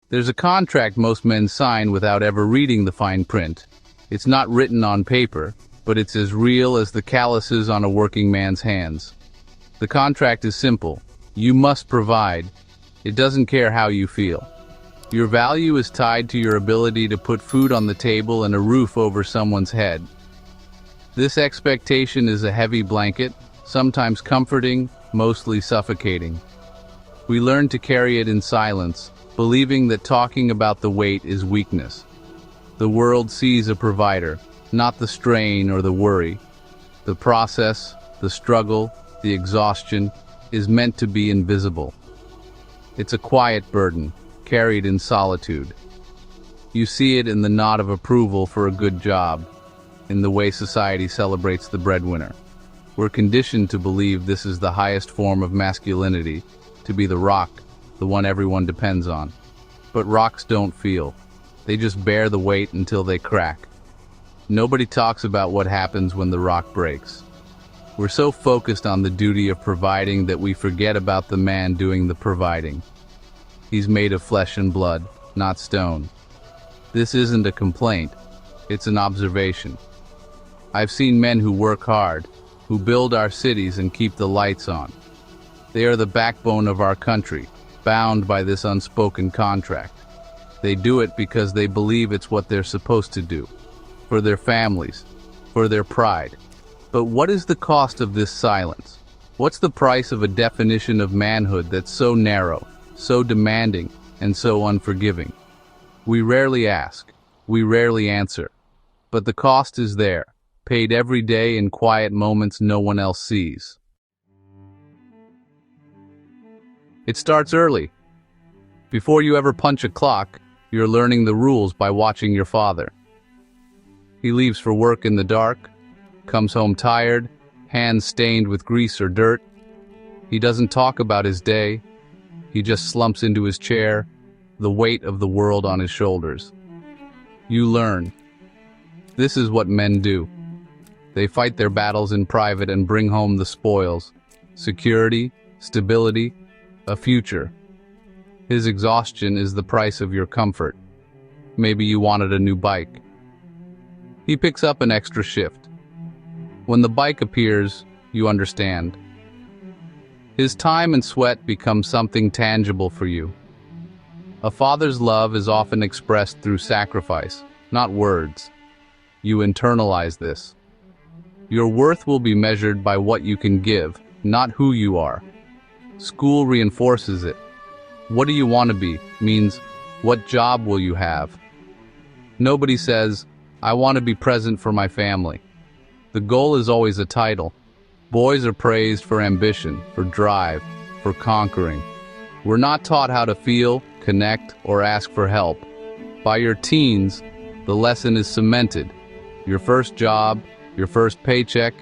There's a contract most men sign without ever reading the fine print. It's not written on paper, but it's as real as the calluses on a working man's hands. The contract is simple. You must provide. It doesn't care how you feel. Your value is tied to your ability to put food on the table and a roof over someone's head. This expectation is a heavy blanket, sometimes comforting, mostly suffocating. We learn to carry it in silence, believing that talking about the weight is weakness. The world sees a provider, not the strain or the worry. The process, the struggle, the exhaustion is meant to be invisible. It's a quiet burden, carried in solitude. You see it in the nod of approval for a good job, in the way society celebrates the breadwinner. We're conditioned to believe this is the highest form of masculinity, to be the rock, the one everyone depends on. But rocks don't feel. They just bear the weight until they crack. Nobody talks about what happens when the rock breaks. We're so focused on the duty of providing that we forget about the man doing the providing. He's made of flesh and blood, not stone. This isn't a complaint, it's an observation. I've seen men who work hard, who build our cities and keep the lights on. They are the backbone of our country, bound by this unspoken contract. They do it because they believe it's what they're supposed to do, for their families, for their pride. But what is the cost of this silence? What's the price of a definition of manhood that's so narrow, so demanding, and so unforgiving? We rarely ask, we rarely answer. But the cost is there, paid every day in quiet moments no one else sees. It starts early. Before you ever punch a clock, you're learning the rules by watching your father. He leaves for work in the dark, comes home tired, hands stained with grease or dirt. He doesn't talk about his day. He just slumps into his chair, the weight of the world on his shoulders. You learn. This is what men do. They fight their battles in private and bring home the spoils: security, stability, a future. His exhaustion is the price of your comfort. Maybe you wanted a new bike. He picks up an extra shift. When the bike appears, you understand. His time and sweat become something tangible for you. A father's love is often expressed through sacrifice, not words. You internalize this. Your worth will be measured by what you can give, not who you are. School reinforces it. What do you want to be means, what job will you have? Nobody says, I want to be present for my family. The goal is always a title. Boys are praised for ambition, for drive, for conquering. We're not taught how to feel, connect, or ask for help. By your teens, the lesson is cemented. Your first job, your first paycheck,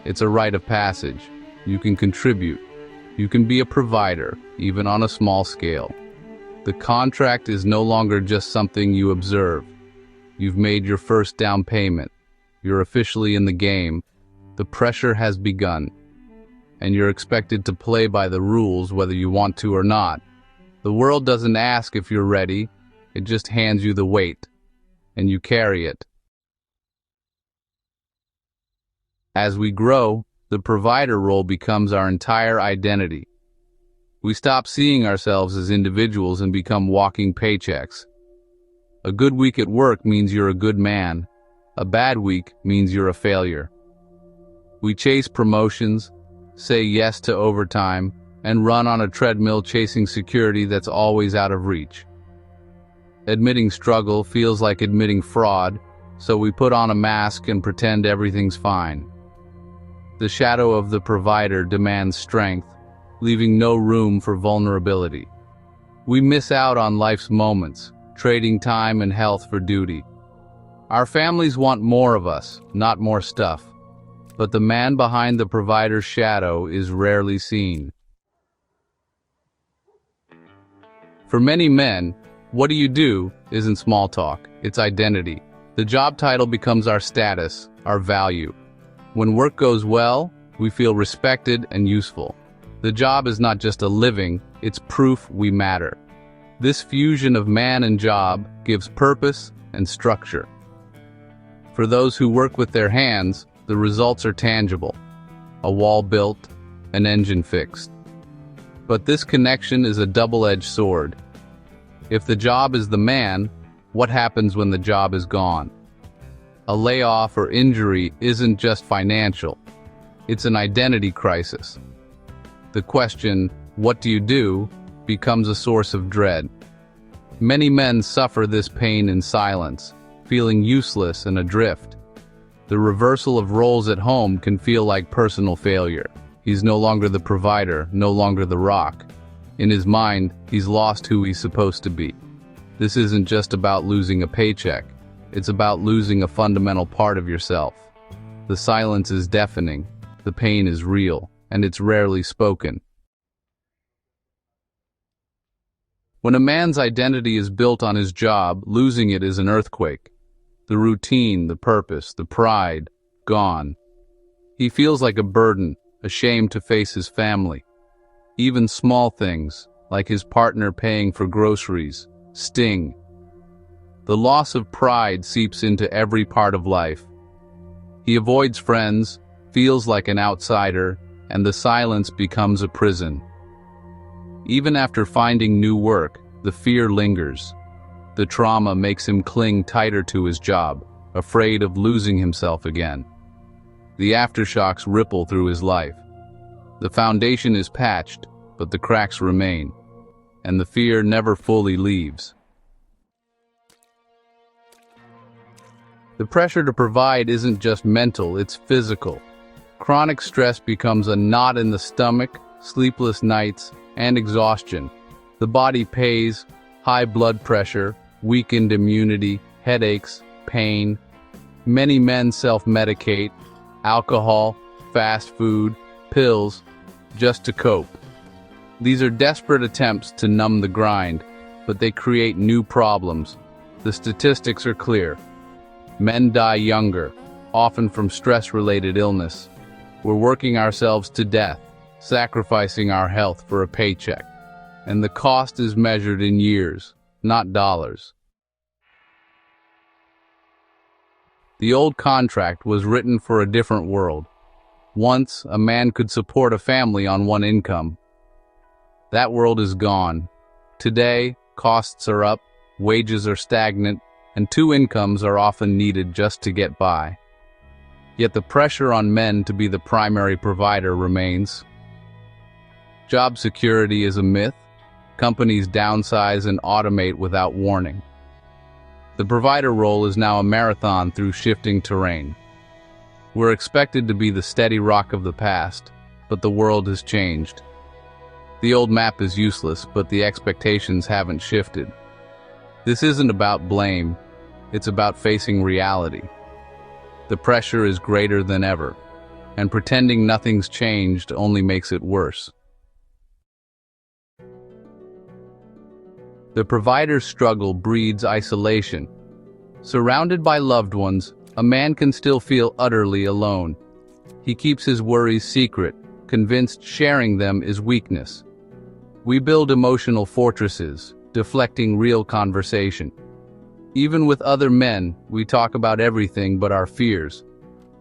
it's a rite of passage. You can contribute. You can be a provider, even on a small scale. The contract is no longer just something you observe. You've made your first down payment. You're officially in the game. The pressure has begun. And you're expected to play by the rules whether you want to or not. The world doesn't ask if you're ready. It just hands you the weight. And you carry it. As we grow, the provider role becomes our entire identity. We stop seeing ourselves as individuals and become walking paychecks. A good week at work means you're a good man. A bad week means you're a failure. We chase promotions, say yes to overtime, and run on a treadmill chasing security that's always out of reach. Admitting struggle feels like admitting fraud, so we put on a mask and pretend everything's fine. The shadow of the provider demands strength, leaving no room for vulnerability. We miss out on life's moments, trading time and health for duty. Our families want more of us, not more stuff. But the man behind the provider's shadow is rarely seen. For many men, what do you do isn't small talk, it's identity. The job title becomes our status, our value. When work goes well, we feel respected and useful. The job is not just a living, it's proof we matter. This fusion of man and job gives purpose and structure. For those who work with their hands, the results are tangible. A wall built, an engine fixed. But this connection is a double-edged sword. If the job is the man, what happens when the job is gone? A layoff or injury isn't just financial. It's an identity crisis. The question, "What do you do?" becomes a source of dread. Many men suffer this pain in silence, feeling useless and adrift. The reversal of roles at home can feel like personal failure. He's no longer the provider, no longer the rock. In his mind, he's lost who he's supposed to be. This isn't just about losing a paycheck. It's about losing a fundamental part of yourself. The silence is deafening, the pain is real, and it's rarely spoken. When a man's identity is built on his job, losing it is an earthquake. The routine, the purpose, the pride, gone. He feels like a burden, ashamed to face his family. Even small things, like his partner paying for groceries, sting. The loss of pride seeps into every part of life. He avoids friends, feels like an outsider, and the silence becomes a prison. Even after finding new work, the fear lingers. The trauma makes him cling tighter to his job, afraid of losing himself again. The aftershocks ripple through his life. The foundation is patched, but the cracks remain, and the fear never fully leaves. The pressure to provide isn't just mental, it's physical. Chronic stress becomes a knot in the stomach, sleepless nights, and exhaustion. The body pays, high blood pressure, weakened immunity, headaches, pain. Many men self-medicate, alcohol, fast food, pills, just to cope. These are desperate attempts to numb the grind, but they create new problems. The statistics are clear. Men die younger, often from stress-related illness. We're working ourselves to death, sacrificing our health for a paycheck. And the cost is measured in years, not dollars. The old contract was written for a different world. Once, a man could support a family on one income. That world is gone. Today, costs are up, wages are stagnant, and two incomes are often needed just to get by. Yet the pressure on men to be the primary provider remains. Job security is a myth. Companies downsize and automate without warning. The provider role is now a marathon through shifting terrain. We're expected to be the steady rock of the past, but the world has changed. The old map is useless, but the expectations haven't shifted. This isn't about blame, it's about facing reality. The pressure is greater than ever, and pretending nothing's changed only makes it worse. The provider's struggle breeds isolation. Surrounded by loved ones, a man can still feel utterly alone. He keeps his worries secret, convinced sharing them is weakness. We build emotional fortresses, deflecting real conversation. Even with other men, we talk about everything but our fears.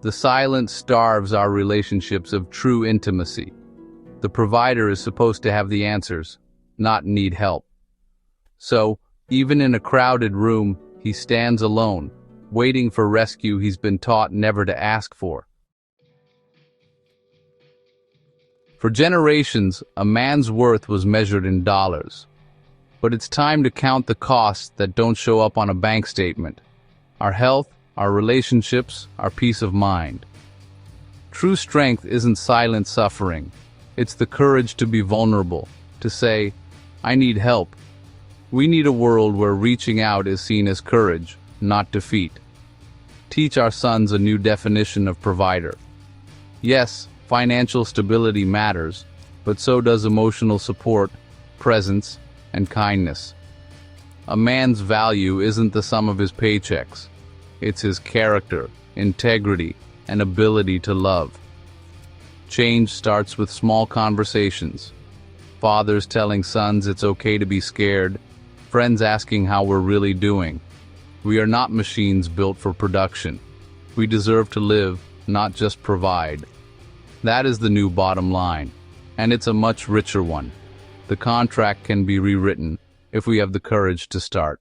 The silence starves our relationships of true intimacy. The provider is supposed to have the answers, not need help. So, even in a crowded room, he stands alone, waiting for rescue he's been taught never to ask for. For generations, a man's worth was measured in dollars. But it's time to count the costs that don't show up on a bank statement. Our health, our relationships, our peace of mind. True strength isn't silent suffering. It's the courage to be vulnerable, to say, "I need help." We need a world where reaching out is seen as courage, not defeat. Teach our sons a new definition of provider. Yes, financial stability matters, but so does emotional support, presence, and kindness. A man's value isn't the sum of his paychecks. It's his character, integrity, and ability to love. Change starts with small conversations. Fathers telling sons it's okay to be scared, friends asking how we're really doing. We are not machines built for production. We deserve to live, not just provide. That is the new bottom line, and it's a much richer one. The contract can be rewritten if we have the courage to start.